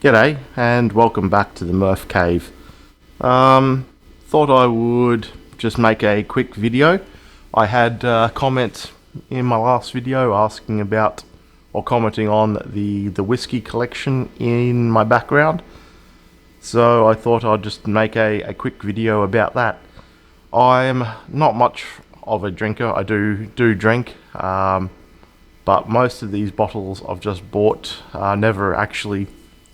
G'day and welcome back to the Murph Cave. Thought I would just make a quick video. I had comments in my last video asking about or commenting on the whiskey collection in my background. So I thought I'd just make a quick video about that. I'm not much of a drinker. I do drink, but most of these bottles I've just bought, never actually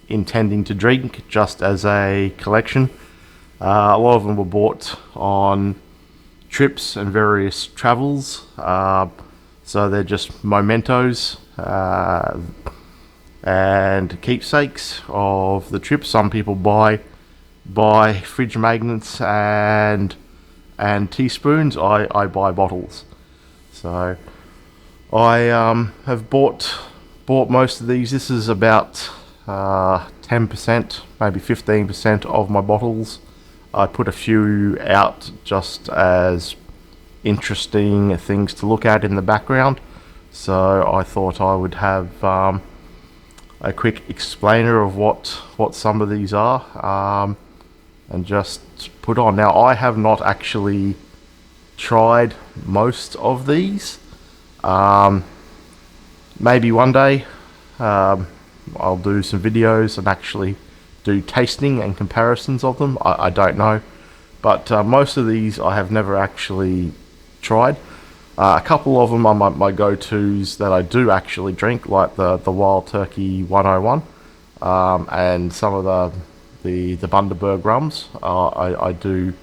intending to drink, just as a collection. A lot of them were bought on trips and various travels, so they're just mementos and keepsakes of the trip. Some people buy fridge magnets and teaspoons. I buy bottles. So I have bought most of these. This is about 10%, maybe 15% of my bottles. I put a few out just as interesting things to look at in the background, so I thought I would have a quick explainer of what some of these are, and just put on. Now, I have not actually tried most of these. Maybe one day I'll do some videos and actually do tasting and comparisons of them. I don't know, but most of these I have never actually tried. A couple of them are my go-tos that I do actually drink, like the Wild Turkey 101, and some of the Bundaberg rums. I do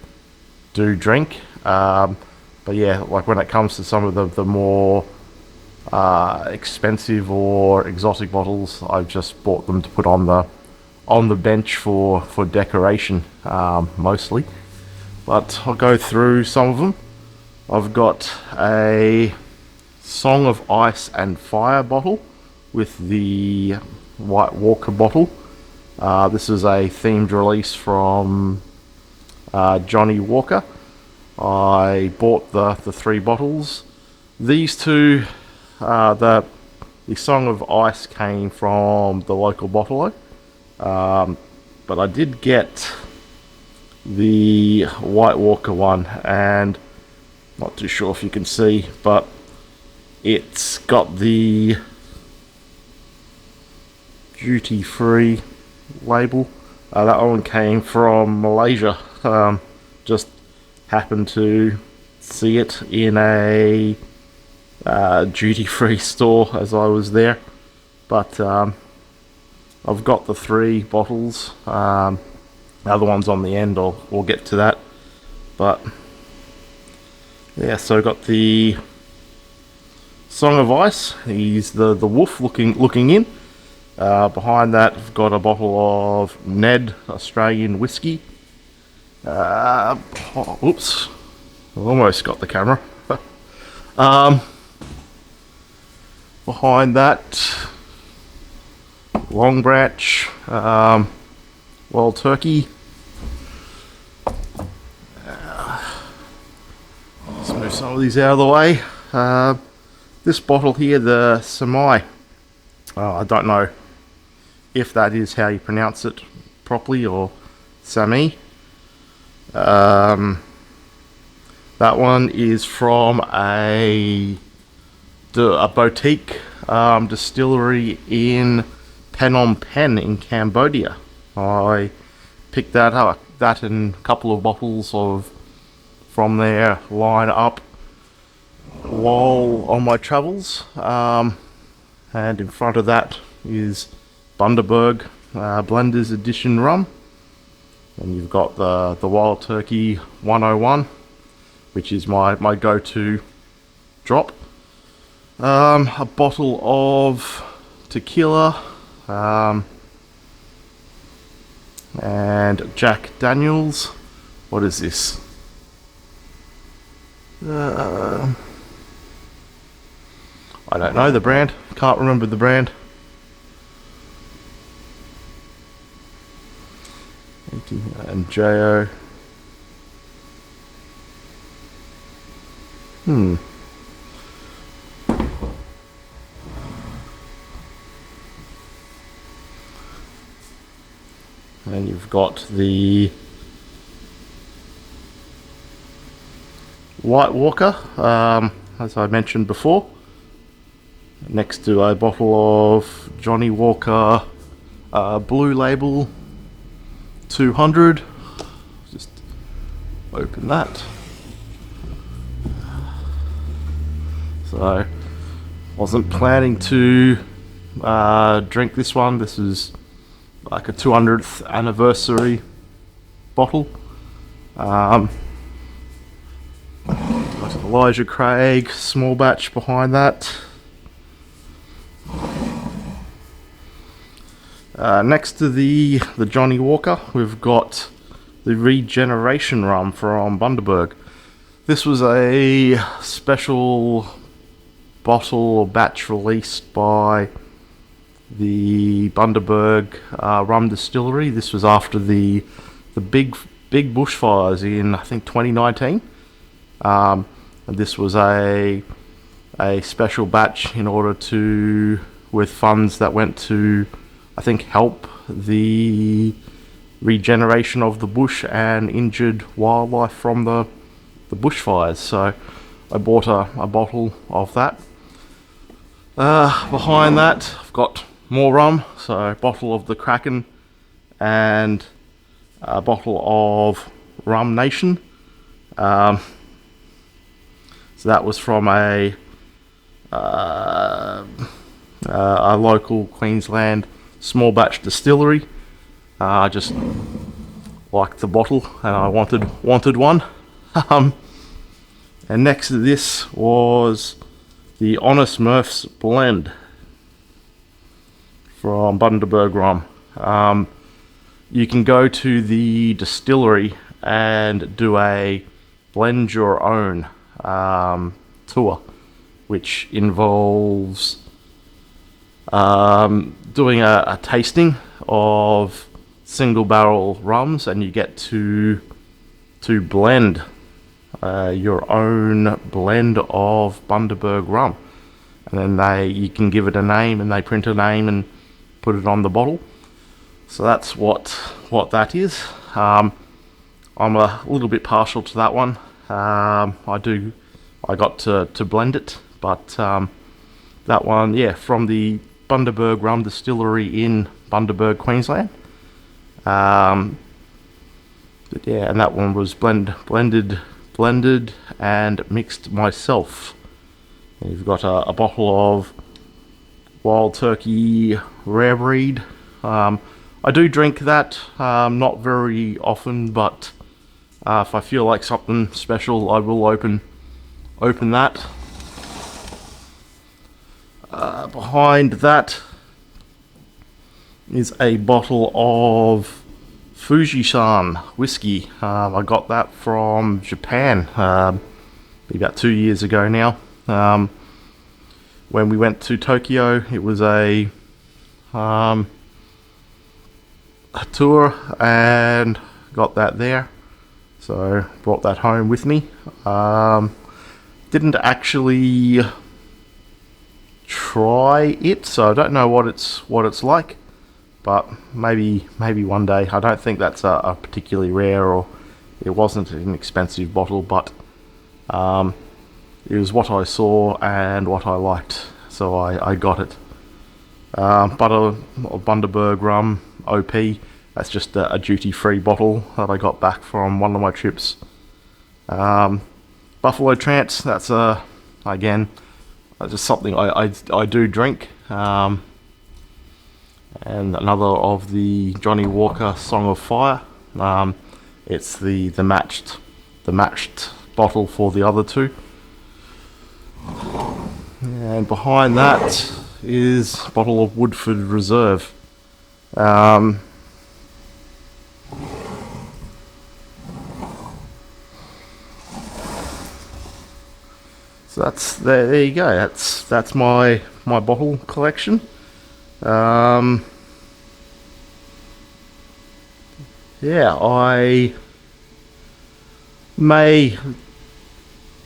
drink, but yeah, like when it comes to some of the more expensive or exotic bottles, I've just bought them to put on the bench for decoration, mostly. But I'll go through some of them. I've got a Song of Ice and Fire bottle with the White Walker bottle. This is a themed release from Johnny Walker. I bought the 3 bottles. These two, the Song of Ice came from the local bottler, but I did get the White Walker one, and not too sure if you can see, but it's got the duty-free label. That one came from Malaysia. Just happened to see it in a duty-free store as I was there, but I've got the 3 bottles. The other one's on the end. We'll get to that, but yeah. So I got the Song of Ice. He's the wolf looking in. Behind that, I've got a bottle of Ned Australian whiskey. Oops, I almost got the camera. Behind that, Long Branch, Wild Turkey. Let's move some of these out of the way. This bottle here, the Samai. I don't know if that is how you pronounce it properly, or Sami. That one is from a boutique distillery in Phnom Penh in Cambodia. I picked that up, and a couple of bottles from their line up while on my travels. And in front of that is Bundaberg Blenders Edition rum, and you've got the Wild Turkey 101, which is my go-to drop. A bottle of tequila, and Jack Daniels. What is this? I don't know the brand. Can't remember the brand. And Jo. And you've got the White Walker, as I mentioned before, next to a bottle of Johnny Walker Blue Label 200. Just open that. So, wasn't planning to drink this one. This is like a 200th anniversary bottle. Got Elijah Craig small batch behind that. Next to the Johnny Walker, we've got the Regeneration rum from Bundaberg. This was a special bottle or batch released by the Bundaberg rum distillery. This was after the big bushfires in, I think, 2019. And this was a special batch in order to, with funds that went to, I think, help the regeneration of the bush and injured wildlife from the bushfires. So I bought a bottle of that. Behind that, I've got more rum, so a bottle of the Kraken and a bottle of Rum Nation. So that was from a local Queensland small batch distillery. I just liked the bottle and I wanted one. And next to this was the Honest Murphs blend from Bundaberg rum. You can go to the distillery and do a blend your own tour, which involves doing a tasting of single barrel rums, and you get to blend your own blend of Bundaberg rum, and then you can give it a name, and they print a name and put it on the bottle. So that's what that is. I'm a little bit partial to that one. I got to blend it, but that one, yeah, from the Bundaberg rum distillery in Bundaberg, Queensland. But yeah, and that one was blended and mixed myself. And you've got a bottle of Wild Turkey Rare Breed. I do drink that, not very often, but if I feel like something special, I will open that. Behind that is a bottle of Fujisan whiskey. I got that from Japan about 2 years ago now. When we went to Tokyo, it was a tour and got that there. So brought that home with me. Didn't actually try it, so I don't know what it's like. But maybe one day. I don't think that's a particularly rare, or it wasn't an expensive bottle, but it was what I saw and what I liked, so I got it. But a Bundaberg rum OP. That's just a duty-free bottle that I got back from one of my trips. Buffalo Trance. That's again just something I do drink. And another of the Johnny Walker Song of Fire. It's the matched bottle for the other two. And behind that is a bottle of Woodford Reserve. So there you go. That's my bottle collection. Yeah, I may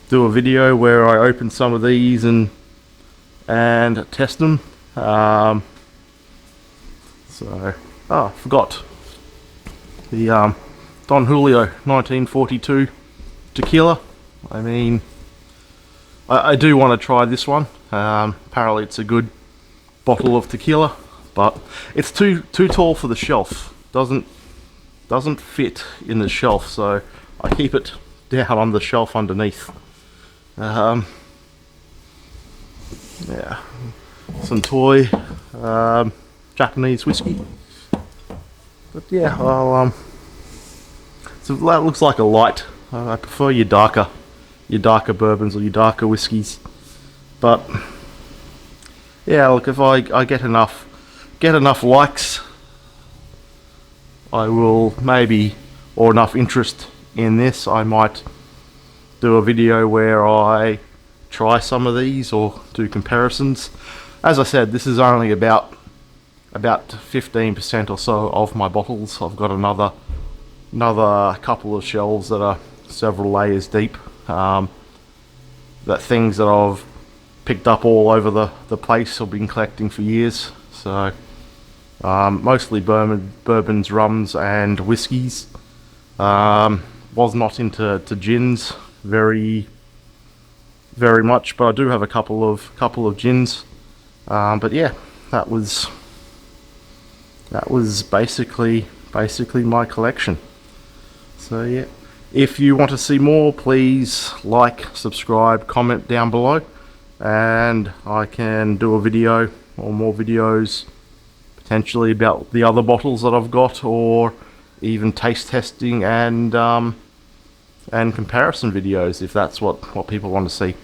do a video where I open some of these and test them. So, I forgot The Don Julio 1942 tequila. I mean, I do want to try this one. Apparently it's a good bottle of tequila, but it's too tall for the shelf. Doesn't fit in the shelf, so I keep it down on the shelf underneath. Yeah, some toy Japanese whiskey. But yeah, I'll, so that looks like a light. I prefer your darker bourbons or your darker whiskies. But yeah, look, if I get enough likes, I will maybe, or enough interest in this, I might do a video where I try some of these or do comparisons. As I said, this is only about 15% or so of my bottles. I've got another couple of shelves that are several layers deep. That things that I've picked up all over the place. I've been collecting for years. So mostly bourbons, rums, and whiskies. Was not into gins very much, but I do have a couple of gins. But yeah, that was basically my collection. So yeah, if you want to see more, please like, subscribe, comment down below, and I can do a video or more videos potentially about the other bottles that I've got, or even taste testing and comparison videos if that's what people want to see.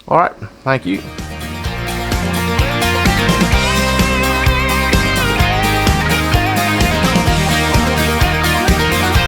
Alright, thank you.